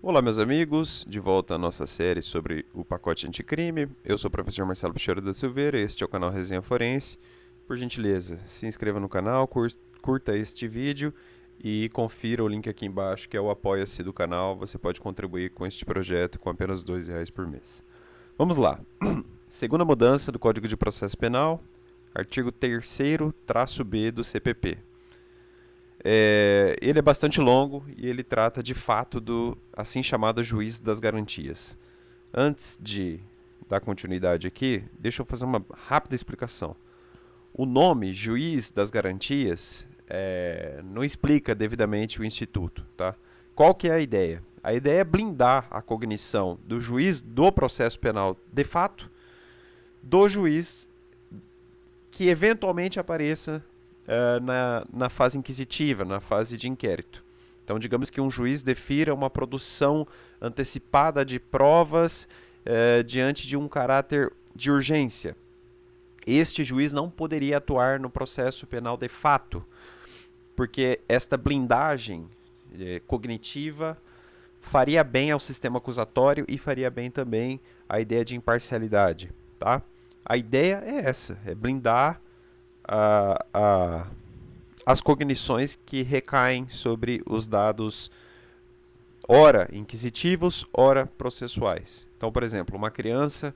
Olá, meus amigos, de volta à nossa série sobre o pacote anticrime. Eu sou o professor Marcelo Pichero da Silveira, este é o canal Resenha Forense. Por gentileza, se inscreva no canal, curta este vídeo e confira o link aqui embaixo, que é o Apoia-se do canal. Você pode contribuir com este projeto com apenas R$ 2 por mês. Vamos lá. Segunda mudança do Código de Processo Penal, artigo 3º-B do CPP. Ele é bastante longo e ele trata de fato do assim chamado juiz das garantias. Antes de dar continuidade aqui, deixa eu fazer uma rápida explicação. O nome juiz das garantias não explica devidamente o instituto. Tá? Qual que é a ideia? A ideia é blindar a cognição do juiz do processo penal de fato do juiz que eventualmente apareça na fase inquisitiva, na fase de inquérito. Então, digamos que um juiz defira uma produção antecipada de provas diante de um caráter de urgência. Este juiz não poderia atuar no processo penal de fato, porque esta blindagem cognitiva faria bem ao sistema acusatório e faria bem também à ideia de imparcialidade. Tá? A ideia é essa, é blindar as cognições que recaem sobre os dados ora inquisitivos, ora processuais. Então, por exemplo, uma criança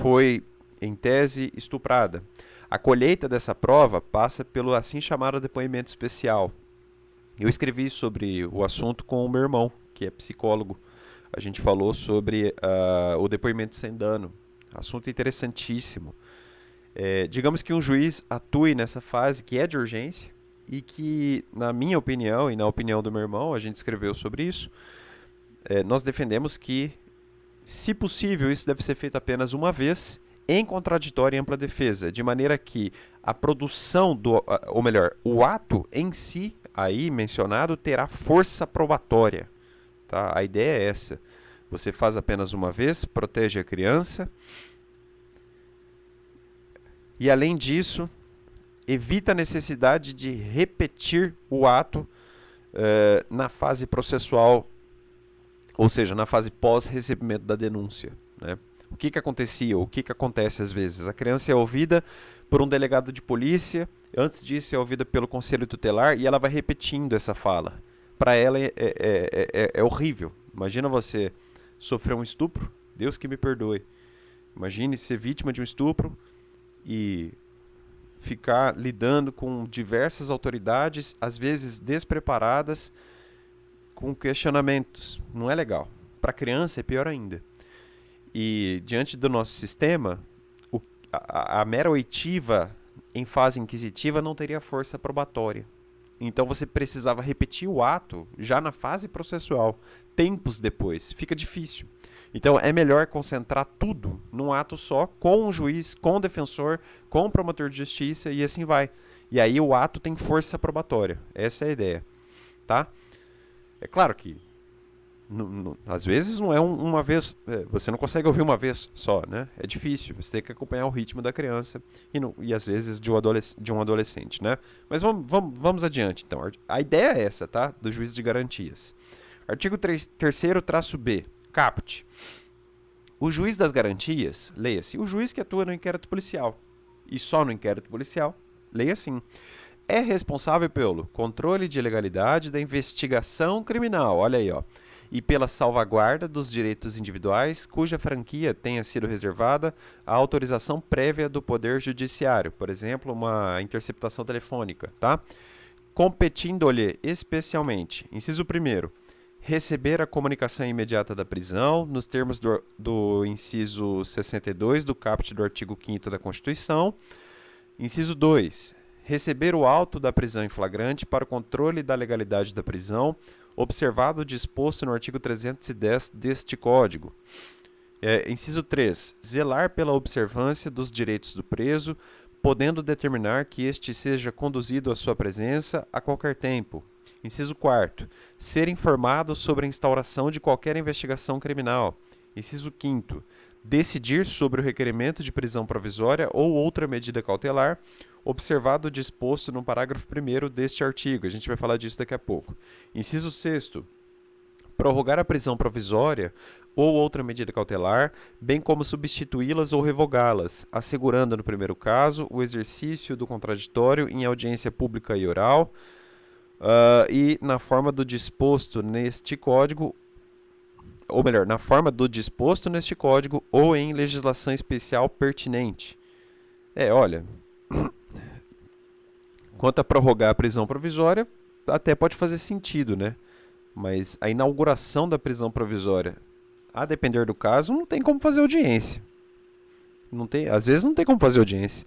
foi, em tese, estuprada. A colheita dessa prova passa pelo assim chamado depoimento especial. Eu escrevi sobre o assunto com o meu irmão, que é psicólogo. A gente falou sobre o depoimento sem dano. Assunto interessantíssimo. Digamos que um juiz atue nessa fase que é de urgência e que, na minha opinião e na opinião do meu irmão, a gente escreveu sobre isso, nós defendemos que, se possível, isso deve ser feito apenas uma vez, em contraditório e ampla defesa, de maneira que a produção, ou melhor, o ato em si, aí mencionado, terá força probatória. Tá? A ideia é essa. Você faz apenas uma vez, protege a criança. E, além disso, evita a necessidade de repetir o ato na fase processual, ou seja, na fase pós-recebimento da denúncia. Né? O que acontecia, o que acontece às vezes? A criança é ouvida por um delegado de polícia, antes disso é ouvida pelo conselho tutelar e ela vai repetindo essa fala. Para ela é horrível. Imagina você sofrer um estupro, Deus que me perdoe. Imagine ser vítima de um estupro e ficar lidando com diversas autoridades, às vezes despreparadas, com questionamentos. Não é legal. Para a criança é pior ainda. E diante do nosso sistema, a mera oitiva em fase inquisitiva não teria força probatória. Então você precisava repetir o ato já na fase processual, tempos depois. Fica difícil. Então é melhor concentrar tudo num ato só, com o juiz, com o defensor, com o promotor de justiça e assim vai. E aí o ato tem força probatória. Essa é a ideia. Tá? É claro que às vezes não é uma vez, você não consegue ouvir uma vez só, né? É difícil, você tem que acompanhar o ritmo da criança e às vezes de um adolescente, né? Mas vamos adiante, então. A ideia é essa, tá? Do juiz de garantias. Artigo 3º-B, caput. O juiz das garantias, leia-se, o juiz que atua no inquérito policial, e só no inquérito policial, leia assim, é responsável pelo controle de legalidade da investigação criminal, olha aí, ó, e pela salvaguarda dos direitos individuais cuja franquia tenha sido reservada à autorização prévia do Poder Judiciário, por exemplo, uma interceptação telefônica, tá? Competindo-lhe especialmente, inciso 1º, receber a comunicação imediata da prisão, nos termos do inciso 62 do caput do artigo 5º da Constituição. Inciso 2, receber o auto da prisão em flagrante para o controle da legalidade da prisão, observado o disposto no artigo 310 deste Código. Inciso 3, zelar pela observância dos direitos do preso, podendo determinar que este seja conduzido à sua presença a qualquer tempo. Inciso 4º, ser informado sobre a instauração de qualquer investigação criminal. Inciso 5º, decidir sobre o requerimento de prisão provisória ou outra medida cautelar, observado o disposto no parágrafo 1º deste artigo. A gente vai falar disso daqui a pouco. Inciso 6º, prorrogar a prisão provisória ou outra medida cautelar, bem como substituí-las ou revogá-las, assegurando, no primeiro caso, o exercício do contraditório em audiência pública e oral, e na forma do disposto neste código, ou melhor, na forma do disposto neste código ou em legislação especial pertinente. Olha, quanto a prorrogar a prisão provisória, até pode fazer sentido, né? Mas a inauguração da prisão provisória, a depender do caso, não tem como fazer audiência. Às vezes não tem como fazer audiência.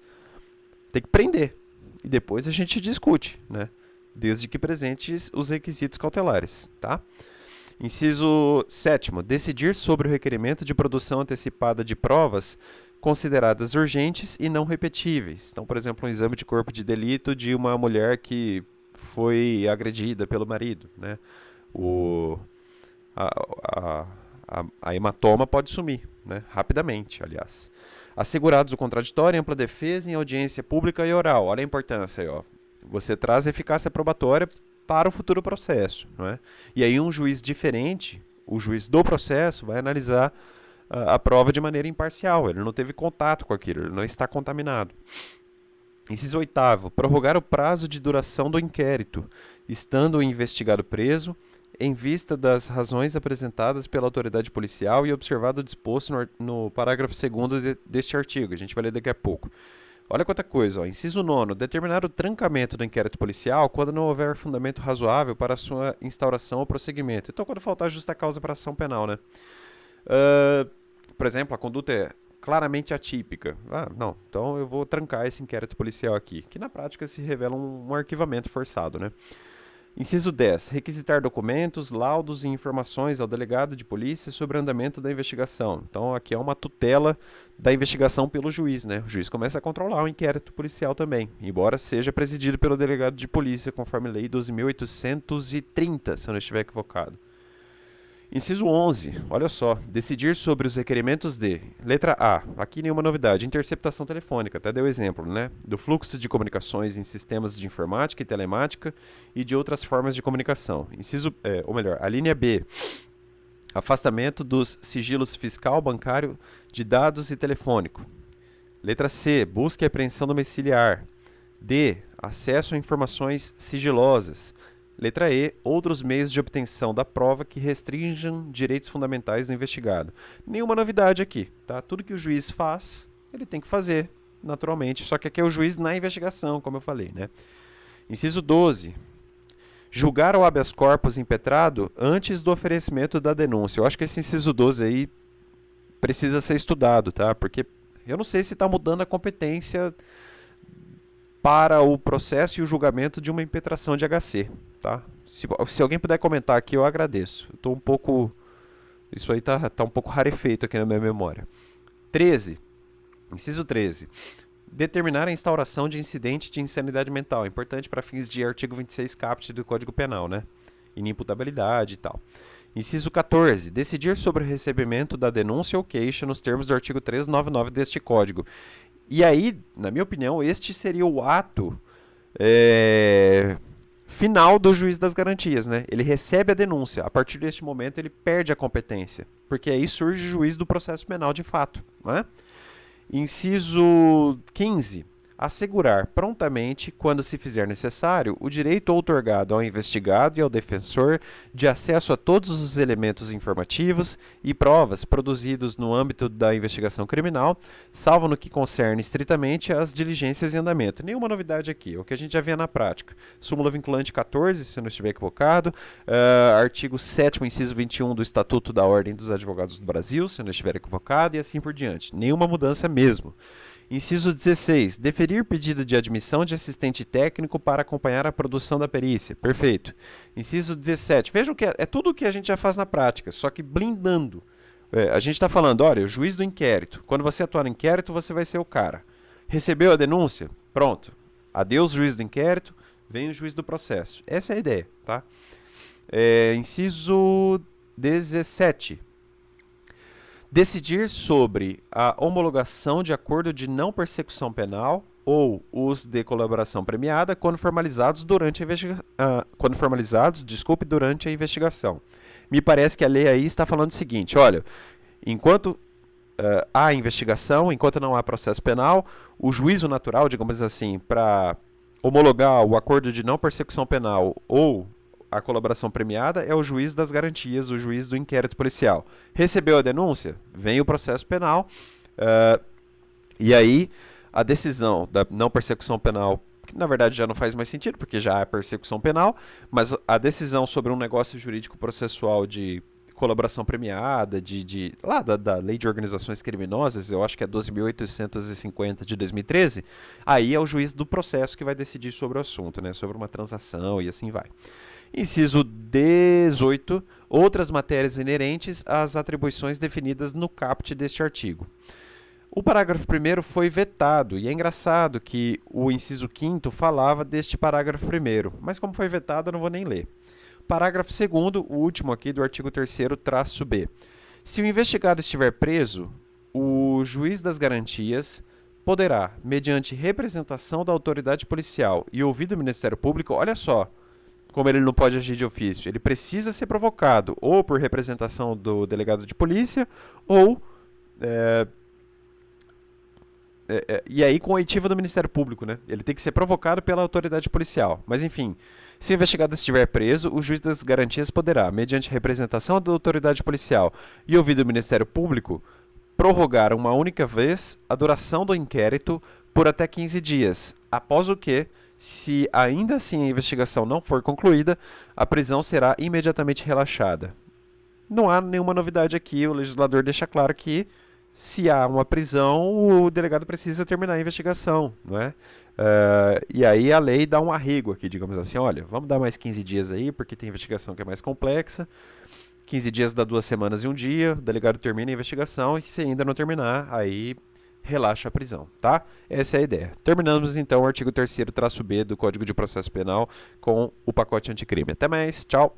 Tem que prender. E depois a gente discute, né? Desde que presentes os requisitos cautelares, tá? Inciso 7º. Decidir sobre o requerimento de produção antecipada de provas consideradas urgentes e não repetíveis. Então, por exemplo, um exame de corpo de delito de uma mulher que foi agredida pelo marido, né? A hematoma pode sumir, né? Rapidamente, aliás. Assegurados o contraditório, ampla defesa em audiência pública e oral. Olha a importância aí, ó. Você traz eficácia probatória para o futuro processo, não é? E aí um juiz diferente, o juiz do processo, vai analisar a prova de maneira imparcial. Ele não teve contato com aquilo, ele não está contaminado. Inciso 8º. Prorrogar o prazo de duração do inquérito, estando o investigado preso, em vista das razões apresentadas pela autoridade policial e observado o disposto no parágrafo 2º deste artigo. A gente vai ler daqui a pouco. Olha quanta coisa, ó. Inciso 9º. Determinar o trancamento do inquérito policial quando não houver fundamento razoável para a sua instauração ou prosseguimento. Então, quando faltar justa causa para ação penal, né? Por exemplo, a conduta é claramente atípica. Não, então eu vou trancar esse inquérito policial aqui, que na prática se revela um arquivamento forçado, né? Inciso 10. Requisitar documentos, laudos e informações ao delegado de polícia sobre o andamento da investigação. Então, aqui é uma tutela da investigação pelo juiz, né? O juiz começa a controlar o inquérito policial também, embora seja presidido pelo delegado de polícia, conforme Lei 12.830, se eu não estiver equivocado. Inciso 11, olha só, decidir sobre os requerimentos de, letra A, aqui nenhuma novidade, interceptação telefônica, até deu exemplo, né, do fluxo de comunicações em sistemas de informática e telemática e de outras formas de comunicação. A linha B, afastamento dos sigilos fiscal, bancário, de dados e telefônico. Letra C, busca e apreensão domiciliar. D, acesso a informações sigilosas. Letra E, outros meios de obtenção da prova que restringam direitos fundamentais do investigado. Nenhuma novidade aqui, tá? Tudo que o juiz faz, ele tem que fazer, naturalmente. Só que aqui é o juiz na investigação, como eu falei, né? Inciso 12. Julgar o habeas corpus impetrado antes do oferecimento da denúncia. Eu acho que esse inciso 12 aí precisa ser estudado, tá? Porque eu não sei se está mudando a competência para o processo e o julgamento de uma impetração de HC, tá? Se alguém puder comentar aqui, eu agradeço. Eu tô um pouco... Isso aí tá um pouco rarefeito aqui na minha memória. 13. Inciso 13. Determinar a instauração de incidente de insanidade mental. Importante para fins de artigo 26 caput do Código Penal, né? Inimputabilidade e tal. Inciso 14. Decidir sobre o recebimento da denúncia ou queixa nos termos do artigo 399 deste Código. E aí, na minha opinião, este seria o ato final do juiz das garantias, né? Ele recebe a denúncia. A partir deste momento, ele perde a competência. Porque aí surge o juiz do processo penal de fato, né? Inciso 15. Assegurar prontamente, quando se fizer necessário, o direito outorgado ao investigado e ao defensor de acesso a todos os elementos informativos e provas produzidos no âmbito da investigação criminal, salvo no que concerne estritamente às diligências em andamento. Nenhuma novidade aqui, o que a gente já vê na prática. Súmula vinculante 14, se eu não estiver equivocado, artigo 7º, inciso 21 do Estatuto da Ordem dos Advogados do Brasil, se eu não estiver equivocado, e assim por diante. Nenhuma mudança mesmo. Inciso 16. Deferir pedido de admissão de assistente técnico para acompanhar a produção da perícia. Perfeito. Inciso 17. Vejam que é tudo o que a gente já faz na prática, só que blindando. A gente está falando, olha, o juiz do inquérito. Quando você atuar no inquérito, você vai ser o cara. Recebeu a denúncia? Pronto. Adeus, juiz do inquérito, vem o juiz do processo. Essa é a ideia, tá? Inciso 17. Decidir sobre a homologação de acordo de não persecução penal ou os de colaboração premiada quando formalizados durante a durante a investigação. Me parece que a lei aí está falando o seguinte, olha, enquanto há investigação, enquanto não há processo penal, o juízo natural, digamos assim, para homologar o acordo de não persecução penal ou a colaboração premiada é o juiz das garantias, o juiz do inquérito policial. Recebeu a denúncia? Vem o processo penal, e aí a decisão da não persecução penal, que na verdade já não faz mais sentido, porque já é persecução penal, mas a decisão sobre um negócio jurídico processual de colaboração premiada, da Lei de Organizações Criminosas, eu acho que é 12.850 de 2013, aí é o juiz do processo que vai decidir sobre o assunto, né, sobre uma transação e assim vai. Inciso 18, outras matérias inerentes às atribuições definidas no caput deste artigo. O parágrafo 1º foi vetado, e é engraçado que o inciso 5º falava deste parágrafo 1º, mas como foi vetado eu não vou nem ler. Parágrafo 2º, o último aqui do artigo 3º-B. Se o investigado estiver preso, o juiz das garantias poderá, mediante representação da autoridade policial e ouvido do Ministério Público, olha só, como ele não pode agir de ofício, ele precisa ser provocado ou por representação do delegado de polícia ou... e aí com oitiva do Ministério Público, né? Ele tem que ser provocado pela autoridade policial. Mas enfim, se o investigado estiver preso, o juiz das garantias poderá, mediante representação da autoridade policial e ouvido do Ministério Público, prorrogar uma única vez a duração do inquérito por até 15 dias, após o que, se ainda assim a investigação não for concluída, a prisão será imediatamente relaxada. Não há nenhuma novidade aqui, o legislador deixa claro que se há uma prisão, o delegado precisa terminar a investigação, não é? E aí a lei dá um arrego aqui, digamos assim, olha, vamos dar mais 15 dias aí, porque tem investigação que é mais complexa, 15 dias dá 2 semanas e 1 dia, o delegado termina a investigação e se ainda não terminar, aí relaxa a prisão, tá? Essa é a ideia. Terminamos então o artigo 3º-B do Código de Processo Penal com o pacote anticrime. Até mais, tchau!